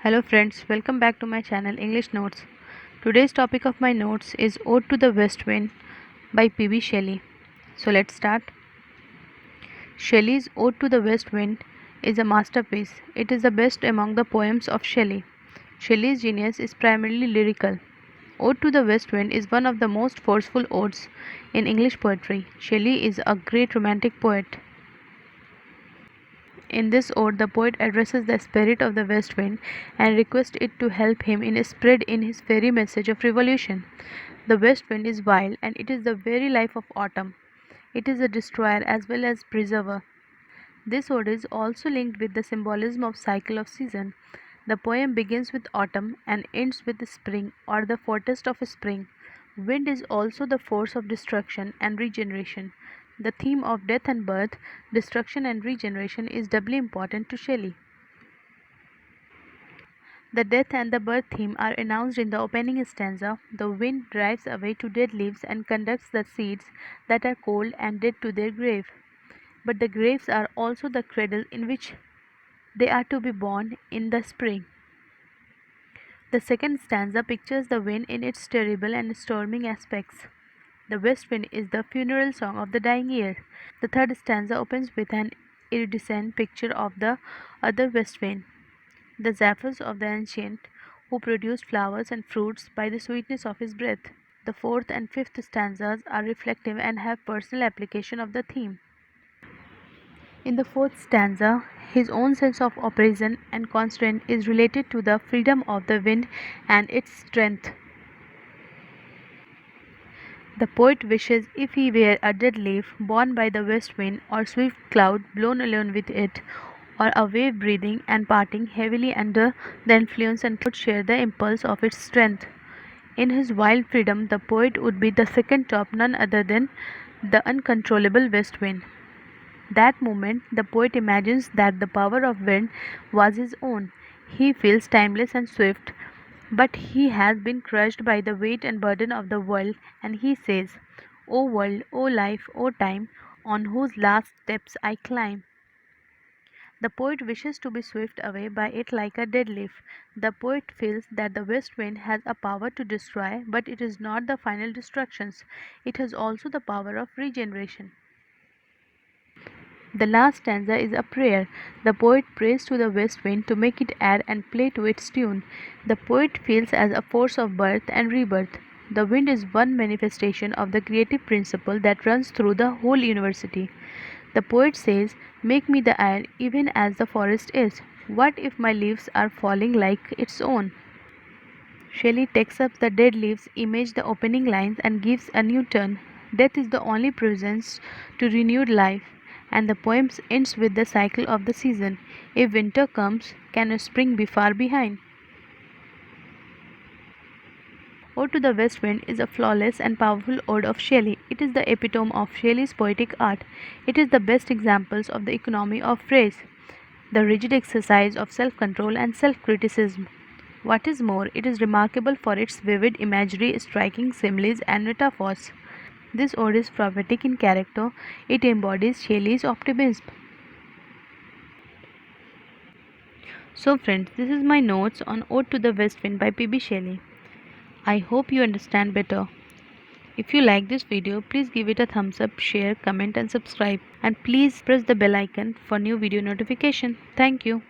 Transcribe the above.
Hello friends, welcome back to my channel English Notes. Today's topic of my notes is Ode to the West Wind by P.B. Shelley. So let's start. Shelley's Ode to the West Wind is a masterpiece. It is the best among the poems of Shelley. Shelley's genius is primarily lyrical. Ode to the West Wind is one of the most forceful odes in English poetry. Shelley is a great romantic poet. In this ode, the poet addresses the spirit of the west wind and requests it to help him in spread in his fairy message of revolution. The west wind is wild and it is the very life of autumn. It is a destroyer as well as preserver. This ode is also linked with the symbolism of cycle of season. The poem begins with autumn and ends with spring or the foretaste of spring. Wind is also the force of destruction and regeneration. The theme of death and birth, destruction and regeneration is doubly important to Shelley. The death and the birth theme are announced in the opening stanza. The wind drives away to dead leaves and conducts the seeds that are cold and dead to their grave. But the graves are also the cradle in which they are to be born in the spring. The second stanza pictures the wind in its terrible and storming aspects. The west wind is the funeral song of the dying year. The third stanza opens with an iridescent picture of the other west wind, the Zephyrs of the ancient, who produced flowers and fruits by the sweetness of his breath. The fourth and fifth stanzas are reflective and have personal application of the theme. In the fourth stanza, his own sense of oppression and constraint is related to the freedom of the wind and its strength. The poet wishes if he were a dead leaf borne by the west wind, or swift cloud blown alone with it, or a wave breathing and parting heavily under the influence and could share the impulse of its strength. In his wild freedom, the poet would be the second top, none other than the uncontrollable west wind. That moment, the poet imagines that the power of wind was his own. He feels timeless and swift, but he has been crushed by the weight and burden of the world, and he says, O world, O life, O time, on whose last steps I climb. The poet wishes to be swept away by it like a dead leaf. The poet feels that the west wind has a power to destroy, but it is not the final destruction. It has also the power of regeneration. The last stanza is a prayer. The poet prays to the west wind to make it air and play to its tune. The poet feels as a force of birth and rebirth. The wind is one manifestation of the creative principle that runs through the whole university. The poet says, make me the air even as the forest is. What if my leaves are falling like its own? Shelley takes up the dead leaves image the opening lines and gives a new turn. Death is the only presence to renewed life, and the poem ends with the cycle of the season. If winter comes, can a spring be far behind? Ode to the West Wind is a flawless and powerful ode of Shelley. It is the epitome of Shelley's poetic art. It is the best examples of the economy of phrase, the rigid exercise of self-control and self-criticism. What is more, it is remarkable for its vivid imagery, striking similes and metaphors. This ode is prophetic in character. It embodies Shelley's optimism. So friends, this is my notes on Ode to the West Wind by P.B. Shelley. I hope you understand better. If you like this video, please give it a thumbs up, share, comment and subscribe. And please press the bell icon for new video notification. Thank you.